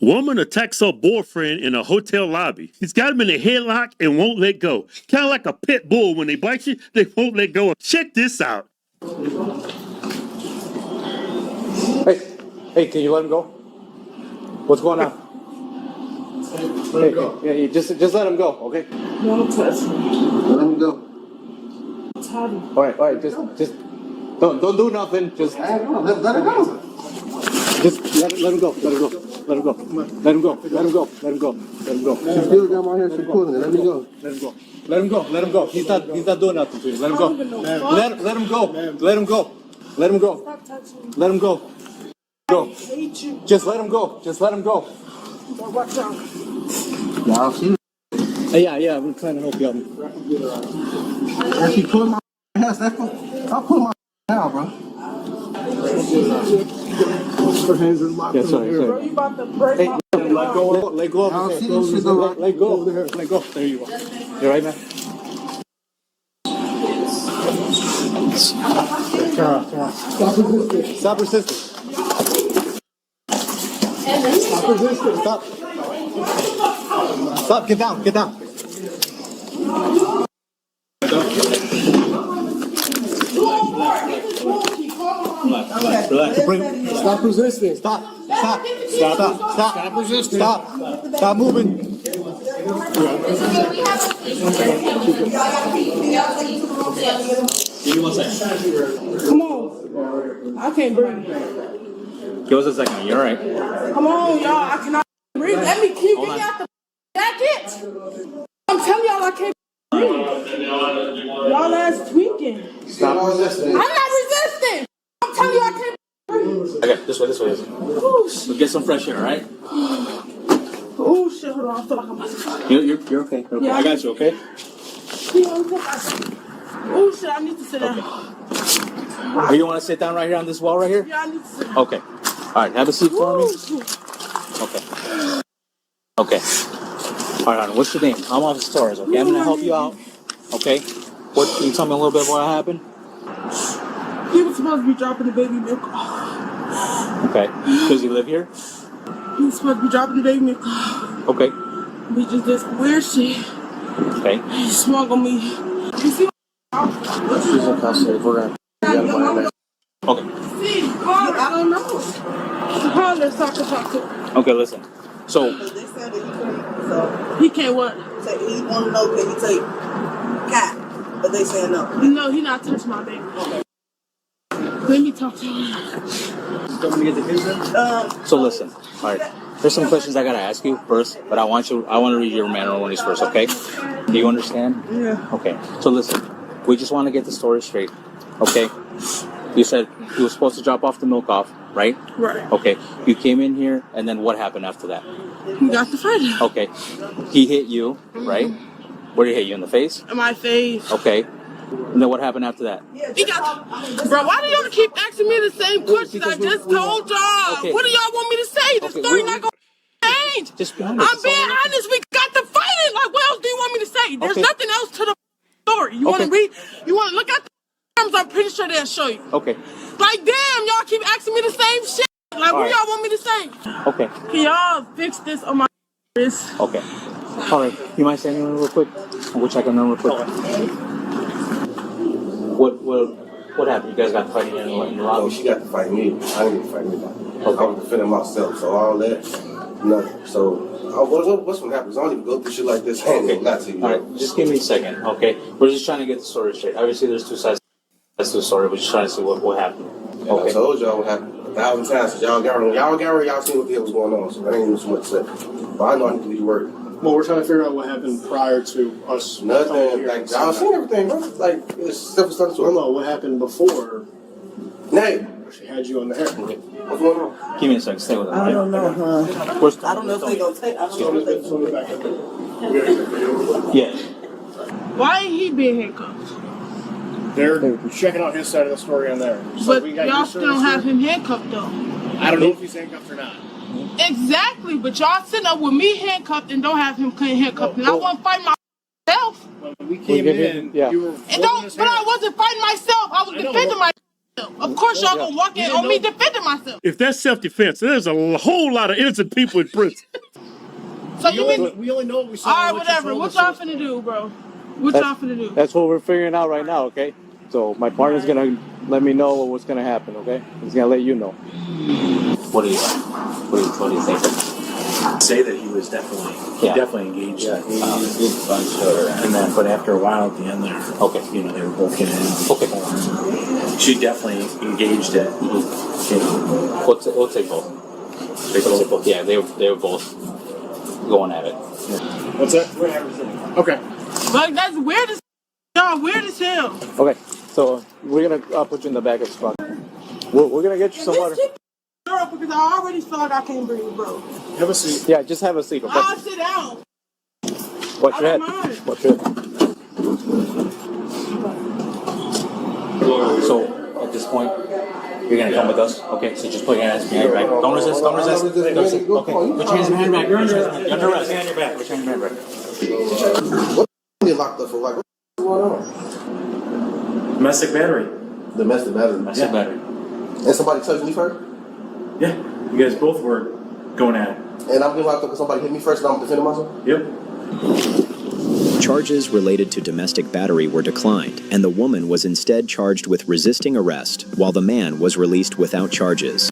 Woman attacks her boyfriend in a hotel lobby. He's got him in a headlock and won't let go. Kind of like a pit bull. When they bite you, they won't let go. Check this out. Hey, can you let him go? What's going on? Let him go. Yeah, just let him go, okay? Don't touch me. Let him go. All right, just don't do nothing. Just let him go. Just let him go. Let him go. Let him go. Let him go. Let him go. Let him go. Let him go. You still got my hair pulling it. Let me go. Let him go. Let him go. Let him go. He's not doing nothing to you. Let him go. Let him go. Let him go. Let him go. Stop touching me. Let him go. Go. I hate you. Just let him go. Just let him go. Watch out. Y'all see? Yeah. I'm trying to help you out. If you pull my hair, I'll pull my hair out, bro. Yeah, sorry. Bro, you about to break my Let go of I don't see this shit Let go. Let go. There you go. You right, man? Stop resisting. Stop resisting. Stop. Stop. Get down. Relax. Stop resisting. Stop resisting. Stop moving. Give me 1 second. Come on. I can't breathe. Give us a second. You're right. Come on, y'all. I cannot breathe. Let me keep getting out the jacket. I'm telling y'all I can't breathe. Y'all ass tweaking. Stop resisting. I'm not resisting. I'm telling you I can't breathe. Okay, this way. Oh, shit. Let's get some fresh air, all right? Oh, shit. Hold on. I feel like I'm about to cry. You're okay. Yeah. I got you, okay? Oh, shit. I need to sit down. Or you want to sit down right here on this wall right here? Yeah, I need to sit down. Okay. All right, have a seat for me. Okay. All right, what's your name? I'm Officer Torres, okay? I'm going to help you out, okay? What? Can you tell me a little bit what happened? He was supposed to be dropping the baby milk. Okay. Does he live here? He was supposed to be dropping the baby milk. Okay. We just did some weird shit. Okay. He swung on me. You see She's in custody. We're going to get him on there. Okay. See, call her. I don't know. Call her so I can talk to her. Okay, listen. So, Because they said that he couldn't, so He can't what? say he want to know can he take cat, but they saying no. No, he not touching my baby. Let me talk to him. so listen. All right. There's some questions I gotta ask you first, but I want to read your manner warnings first, okay? Do you understand? Yeah. Okay. So listen, we just want to get the story straight, okay? You said he was supposed to drop off the milk off, right? Right. Okay. You came in here, and then what happened after that? He got the fighting. Okay. He hit you, right? Where did he hit you? In the face? In my face. Okay. And then what happened after that? He got. Bro, why do y'all keep asking me the same questions I just told y'all? Okay. What do y'all want me to say? The story not gonna change. Just be honest. I'm being honest. We got the fighting. Like, what else do you want me to say? There's Okay. nothing else to the story. You want to read? You want to look at the terms? I'm pretty sure they'll show you. Okay. Like, damn, y'all keep asking me the same shit. Like, what right. y'all want me to say? Okay. Can y'all fix this on my wrist? Okay. All right. You mind saying real quick? We'll check on them real quick. What happened? You guys got fighting in the lobby? Oh, she got to fight me. I didn't get to fight me. I was defending myself, so all that, nothing. So, what's going to happen? I don't even go through shit like this. Okay. Not to you. All right. Just give me a second, okay? We're just trying to get the story straight. Obviously, there's two sides to the story. We're just trying to see what happened. Okay. I told y'all what happened 1,000 times. Y'all seen what the hell was going on, so that ain't even so much to say. But I know I need to leave work. Well, we're trying to figure out what happened prior to us. Nothing. Like, y'all seen everything, bro. Like, it's stuff. I know what happened before. Nay. She had you on the hair. Okay. What's going on? Give me a second. Stay with us. I don't know, huh? I don't know if they gonna take. I don't know if they. Yeah. Why ain't he being handcuffed? They're checking out his side of the story on there. But y'all still don't have him handcuffed though. I don't know if he's handcuffed or not. Exactly, but y'all sitting up with me handcuffed and don't have him handcuffed, and I want to fight myself. When we came in, you were. And don't, but I wasn't fighting myself. I was defending myself. Of course, y'all gonna walk in on me defending myself. If that's self-defense, there's a whole lot of innocent people in prison. So you mean? We only know what we saw. All right, whatever. What y'all finna do, bro? What y'all finna do? That's what we're figuring out right now, okay? So my partner's gonna let me know what's gonna happen, okay? He's gonna let you know. What do you think? Say that he was definitely engaged. Yeah, And then, but after a while, at the end there, Okay. you know, they were both getting in. Okay. She definitely engaged it. We'll take both. Both. Yeah, they were both going at it. What's that? Okay. Like that's weird as y'all weird as hell. Okay, so we're gonna put you in the back of the truck. We're gonna get you some water. Girl, because I already feel like I can't breathe, bro. Have a seat. Yeah, just have a seat, okay? I'll sit down. Watch your I head. don't mind. Watch your head. So at this point, you're gonna come with us. Okay, so just put your hands behind your back. Don't resist. Don't resist. Okay, put your hands behind your back. You're under arrest. Hand your back. Put your hands behind your back. What you locked up for? Like, what's going on? Domestic battery. Domestic battery. Domestic battery. And somebody touched me first? Yeah, you guys both were going at it. And I'm getting locked up because somebody hit me first and I'm defending myself? Yep. Charges related to domestic battery were declined, and the woman was instead charged with resisting arrest, while the man was released without charges.